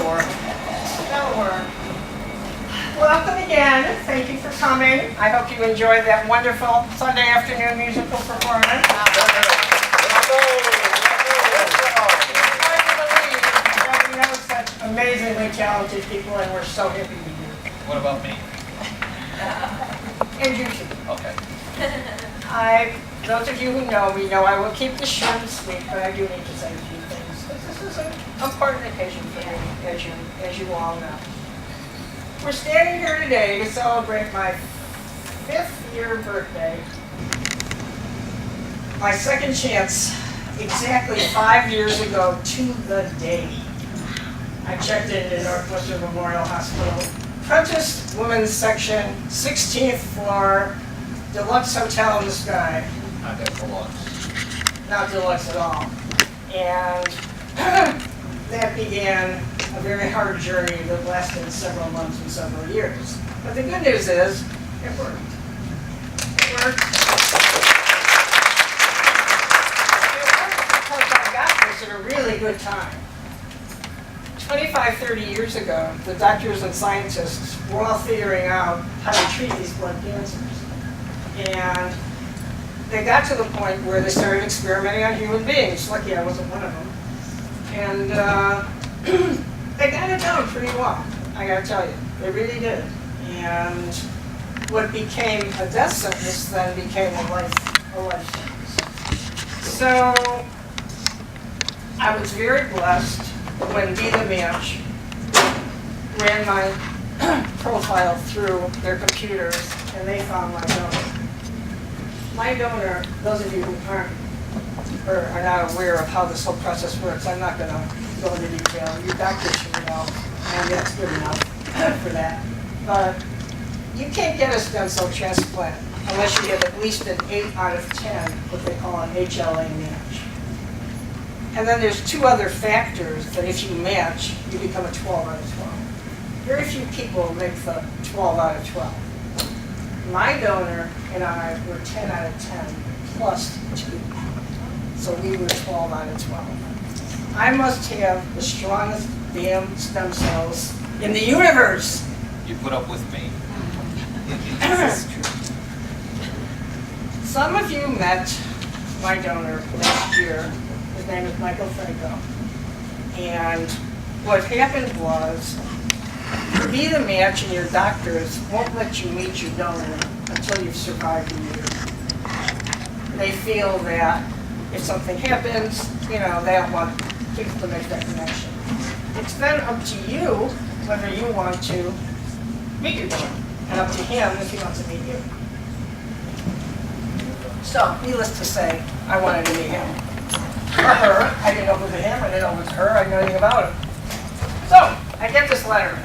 work. That'll work. Welcome again. Thank you for coming. I hope you enjoyed that wonderful Sunday afternoon musical performance. Hard to believe that we know such amazingly talented people, and we're so happy to be here. What about me? And you too. Okay. Those of you who know me know I will keep this short and sweet, but I do need to say a few things. This is an important occasion for me, as you all know. We're standing here today to celebrate my 5th year birthday. My second chance, exactly 5 years ago to the day. I checked into Northwestern Memorial Hospital, Prentice Women's Section, 16th floor, deluxe hotel in the sky. Not that deluxe. Not deluxe at all. And that began a very hard journey that lasted several months and several years. But the good news is, it worked. It worked. It worked because I got this at a really good time. 25, 30 years ago, the doctors and scientists were all figuring out how to treat these blood cancers. And they got to the point where they started experimenting on human beings. Lucky I wasn't one of them. And they got it down pretty well, I gotta tell you. They really did. And what became a death sentence then became a life sentence. So I was very blessed when Be The Match ran my profile through their computers and they found my donor. My donor, those of you who aren't or are not aware of how this whole process works, I'm not going to go into detail. Your doctor should know, and that's good enough for that. But you can't get a stem cell transplant unless you get at least an 8 out of 10, what they call an HLA match. And then there's 2 other factors that if you match, you become a 12 out of 12. Very few people make the 12 out of 12. My donor and I were 10 out of 10 plus 2. So we were 12 out of 12. I must have the strongest damn stem cells in the universe. You put up with me. Some of you met my donor last year. His name is Michael Franco. And what happened was, to Be The Match and your doctors won't let you meet your donor until you've survived a year. They feel that if something happens, they don't want people to make that connection. It's then up to you whether you want to meet your donor, and up to him if he wants to meet you. So, needless to say, I wanted to meet him. Or her. I didn't know it was him, I didn't know it was her, I didn't know anything about it. So, I get this letter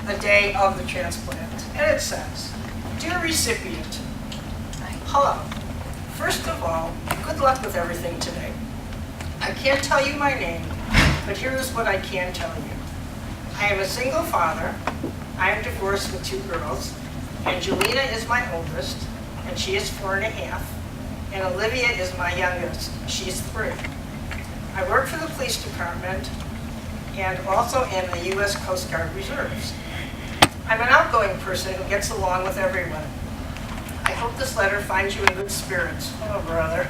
the day of the transplant, and it says, "Dear recipient, hello. First of all, good luck with everything today. I can't tell you my name, but here is what I can tell you. I am a single father. I am divorced with 2 girls. Angelina is my oldest, and she is 4.5. And Olivia is my youngest. She's 3. I work for the police department and also in the U.S. Coast Guard Reserves. I'm an outgoing person who gets along with everyone. I hope this letter finds you in good spirits." Oh, brother.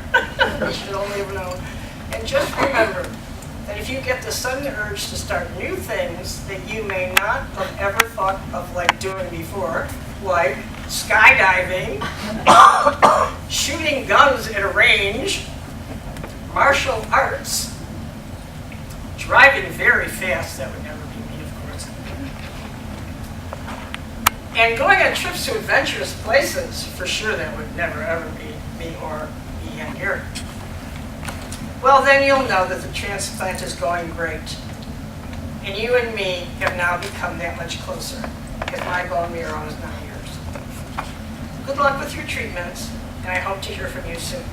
You should only have known. "And just remember that if you get the sudden urge to start new things that you may not have ever thought of doing before, like skydiving, shooting guns at a range, martial arts, driving very fast," that would never be me, of course, "and going on trips to adventurous places," for sure that would never ever be me or be in here. "Well, then you'll know that the transplant is going great. And you and me have now become that much closer, because my bone marrow is now yours. Good luck with your treatments, and I hope to hear from you soon.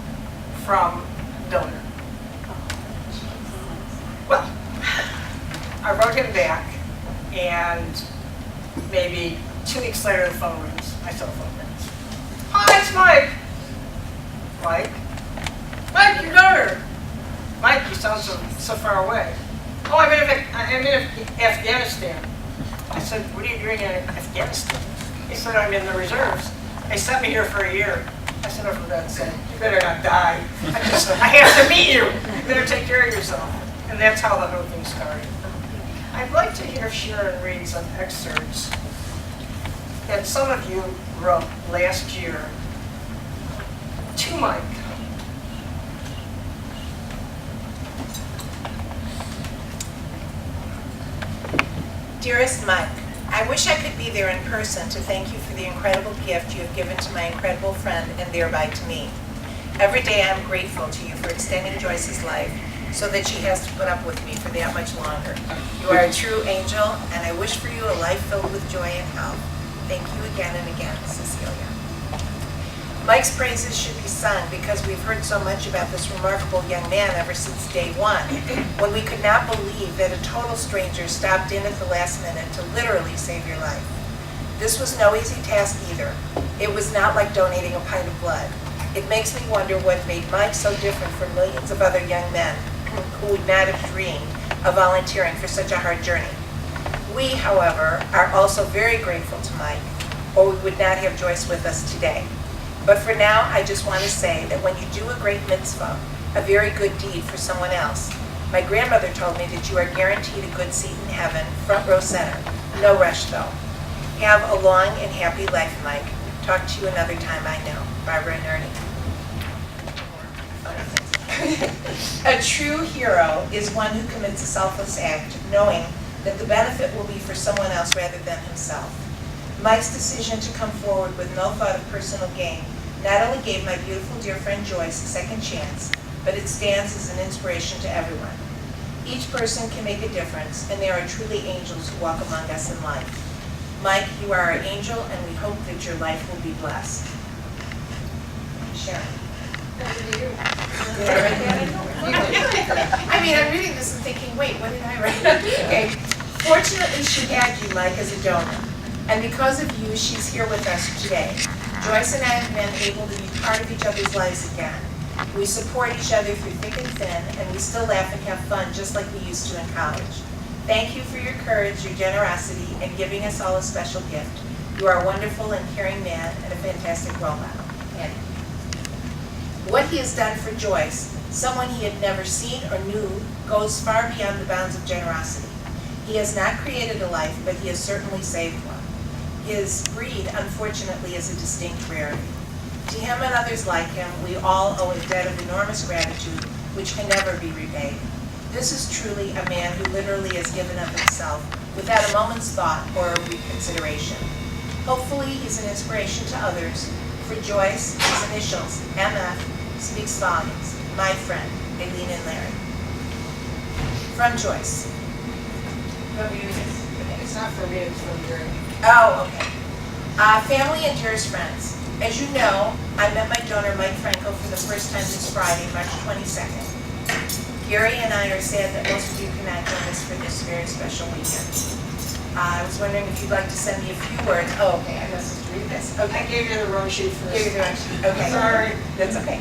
From donor." Well, I wrote him back, and maybe 2 weeks later the phone rings. My cell phone rings. "Hi, it's Mike." "Mike? Mike, your daughter." "Mike, you sound so far away." "Oh, I'm in I'm in Afghanistan. I said, what are you doing in Afghanistan? He said, I'm in the reserves. They sent me here for a year. I said, oh, for God's sake, you better not die. I have to meet you. You better take care of yourself. And that's how the whole thing started. I'd like to hear Sharon read some excerpts that some of you wrote last year to Mike. Dearest Mike, I wish I could be there in person to thank you for the incredible gift you have given to my incredible friend and thereby to me. Every day I am grateful to you for extending Joyce's life so that she has to put up with me for that much longer. You are a true angel, and I wish for you a life filled with joy and health. Thank you again and again, Cecilia. Mike's praises should be sung because we've heard so much about this remarkable young man ever since day one, when we could not believe that a total stranger stopped in at the last minute to literally save your life. This was no easy task either. It was not like donating a pint of blood. It makes me wonder what made Mike so different from millions of other young men who would not have dreamed of volunteering for such a hard journey. We, however, are also very grateful to Mike, or we would not have Joyce with us today. But for now, I just want to say that when you do a great mitzvah, a very good deed for someone else, my grandmother told me that you are guaranteed a good seat in heaven, front row center. No rush, though. Have a long and happy life, Mike. Talk to you another time, I know. Barbara and Ernie. A true hero is one who commits a selfless act, knowing that the benefit will be for someone else rather than himself. Mike's decision to come forward with no thought of personal gain not only gave my beautiful dear friend Joyce a second chance, but it stands as an inspiration to everyone. Each person can make a difference, and there are truly angels who walk among us in life. Mike, you are our angel, and we hope that your life will be blessed. Sharon. Did I write that? I mean, I'm reading this and thinking, wait, what did I write? Okay. Fortunately, she had you, Mike, as a donor. And because of you, she's here with us today. Joyce and I have been able to be part of each other's lives again. We support each other through thick and thin, and we still laugh and have fun just like we used to in college. Thank you for your courage, your generosity, and giving us all a special gift. You are a wonderful and caring man and a fantastic role model. Andy. What he has done for Joyce, someone he had never seen or knew, goes far beyond the bounds of generosity. He has not created a life, but he has certainly saved one. His breed, unfortunately, is a distinct rarity. To him and others like him, we all owe a debt of enormous gratitude, which can never be repaid. This is truly a man who literally has given up himself without a moment's thought or reconsideration. Hopefully, he's an inspiration to others. For Joyce, his initials, MF, speaks volumes. My friend, Aileen and Larry. From Joyce. It's not for me, it's from Gary. Oh, okay. Family and dearest friends. As you know, I met my donor, Mike Franco, for the first time this Friday, March 22nd. Gary and I are sad that most of you cannot join us for this very special weekend. I was wondering if you'd like to send me a few words. Oh, okay, I must have to read this. Okay. I gave you the wrong sheet for Gave you this. the wrong sheet. Okay. Sorry. That's okay.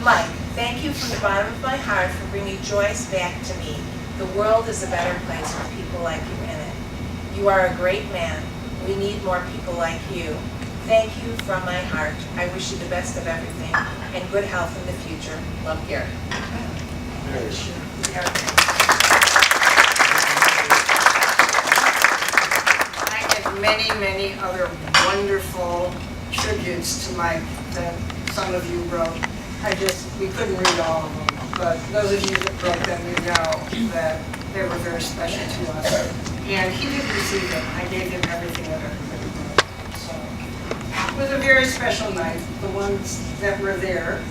Mike, thank you from the bottom of my heart for bringing Joyce back to me. The world is a better place with people like you in it. You are a great man. We need more people like you. Thank you from my heart. I wish you the best of everything and good health in the future. Love, Gary. I have many, many other wonderful tributes to Mike that some of you wrote. We couldn't read all of them, but those of you that wrote them, you know that they were very special to us. And he did receive them. I gave him everything that everybody wrote. So it was a very special night. The ones that were there,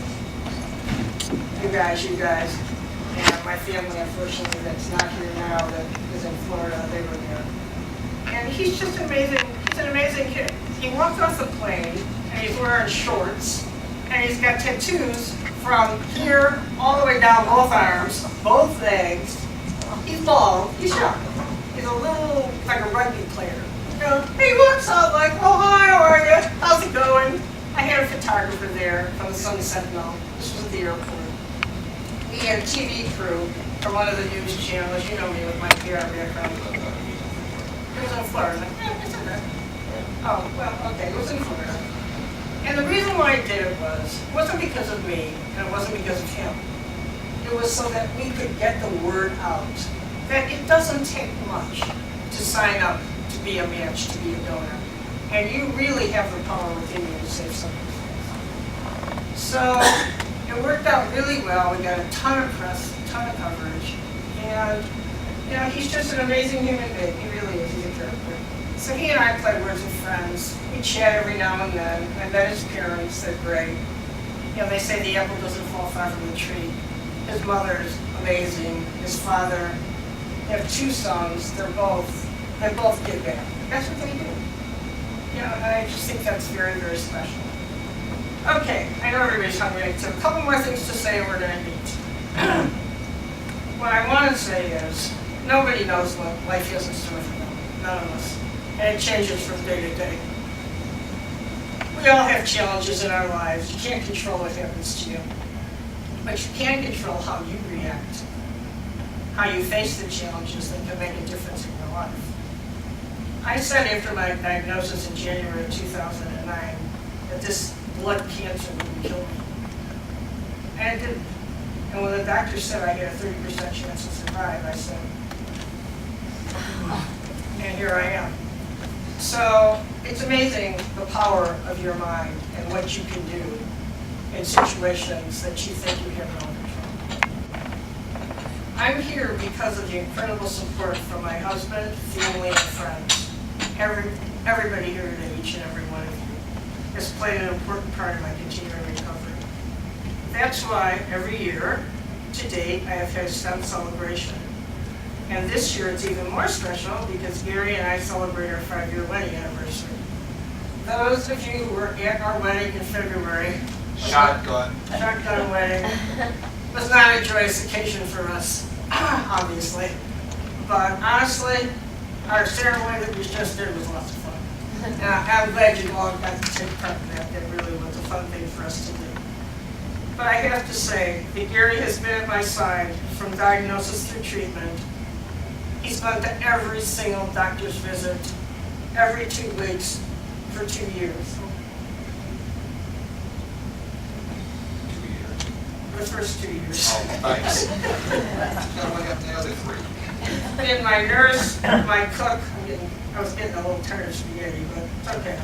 you guys, and my family, unfortunately, that's not here now, that is in Florida, they were there. And he's just amazing. He's an amazing kid. He walked off the plane, and he's wearing shorts, and he's got tattoos from here all the way down both arms, both legs. He's bald. He's young. He's a little, like a rugby player. You know, he walks out like, oh, hi, how are you? How's it going? I had a photographer there from the Sun Sentinel. This was at the airport. We had a TV crew, from one of the news channels. You know me with my PR background. It was in Florida. Yeah, it's in there. Oh, well, okay, it was in Florida. And the reason why I did it wasn't because of me, and it wasn't because of him. It was so that we could get the word out that it doesn't take much to sign up to be a match, to be a donor. And you really have the power within you to save somebody's life. So it worked out really well. We got a ton of press, a ton of coverage. And, you know, he's just an amazing human being. He really is. He's a character. So he and I play words with friends. We chat every now and then. I met his parents. They're great. You know, they say the apple doesn't fall far from the tree. His mother's amazing. His father. They have 2 sons. They both give back. That's what they do. You know, and I just think that's very, very special. Okay, I know everybody's hungry, so a couple more things to say and we're going to eat. What I want to say is, nobody knows what life is in store for them. None of us. And it changes from day to day. We all have challenges in our lives. You can't control what happens to you. But you can control how you react, how you face the challenges that can make a difference in your life. I said after my diagnosis in January of 2009 that this blood cancer would kill me. And it didn't. And when the doctor said I had a 30% chance to survive, I said, and here I am. So it's amazing the power of your mind and what you can do in situations that you think you have no control. I'm here because of the incredible support from my husband, family, and friends. Everybody here today, each and every one of you, has played an important part in my continuing recovery. That's why every year, to date, I have had STEM celebration. And this year it's even more special because Gary and I celebrate our 5-year wedding anniversary. Those of you who were at our wedding in February, Shotgun wedding, was not a joyous occasion for us, obviously. But honestly, our ceremony that we just did was lots of fun. And I'm glad you all got to take part in that. That really was a fun thing for us to do. But I have to say that Gary has been at my side from diagnosis through treatment. He's gone to every single doctor's visit, every 2 weeks for 2 years. 2 years. The first 2 years. Oh, thanks. Gotta look up the other 3. And my nurse, my cook, I was getting a little tired of spaghetti, but it's okay.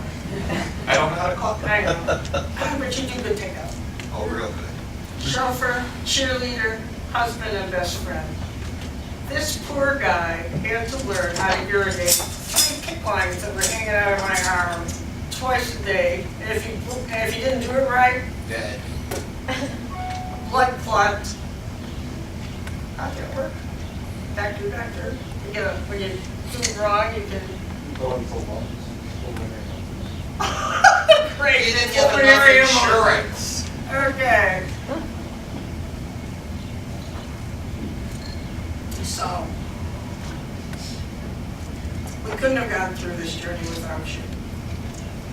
I don't know how to cook. I know. But you do good takeout. Oh, real good. Chauffeur, cheerleader, husband, and best friend. This poor guy had to learn how to irrigate 3 PICC lines that were hanging out of my arm twice a day. And if you didn't do it right, Dead. blood clot. How'd that work? Doctor. When you do it wrong, you can. Great. You didn't get Pulmonary enough hemorrhage. insurance. Okay. So, we couldn't have gotten through this journey without you.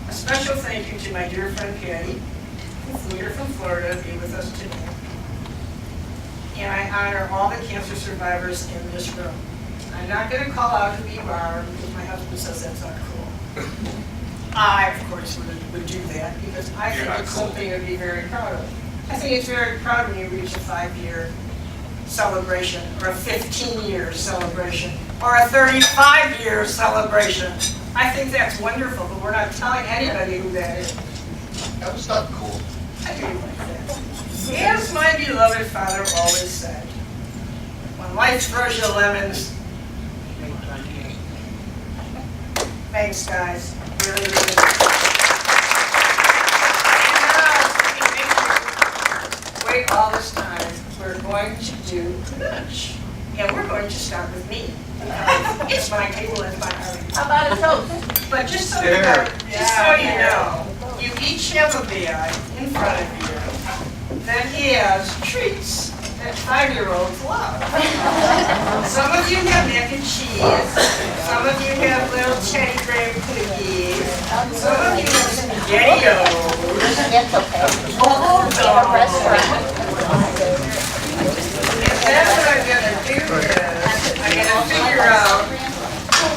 A special thank you to my dear friend Patty, who flew here from Florida to be with us today. And I honor all the cancer survivors in this room. I'm not going to call out who you are because my husband says that's not cool. I, of course, would do that because I You're think not it's cool. something to be very proud of. I think it's very proud when you reach a 5-year celebration, or a 15-year celebration, or a 35-year celebration. I think that's wonderful, but we're not telling anybody who that is. That was not cool. I do like that. As my beloved father always said, when life throws you lemons, make lemonade. Thanks, guys. Really, really. And now, wait all this time, we're going to do lunch. And we're going to start with me. It's my table and my hurry. How about a toast? But just so There. you know, you each have a bag in front of you that has treats that 5-year-olds love. Some of you have mac and cheese. Some of you have little Teddy Graham cookies. Some of you have SpaghettiOs. It's okay. Bubble In a restaurant. And that's what I'm gonna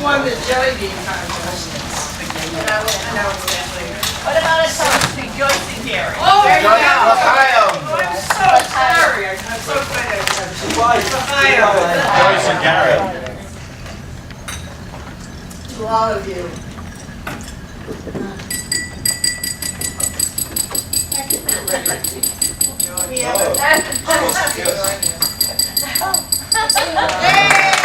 won the jelly bean contest. And I will announce that later. What about a toast? Joyce and Gary. Oh, there you go. L'chaim. Oh, I'm so sorry. I'm so glad. Joyce and Garrett. To all of you. We have Almost a kiss. Yay!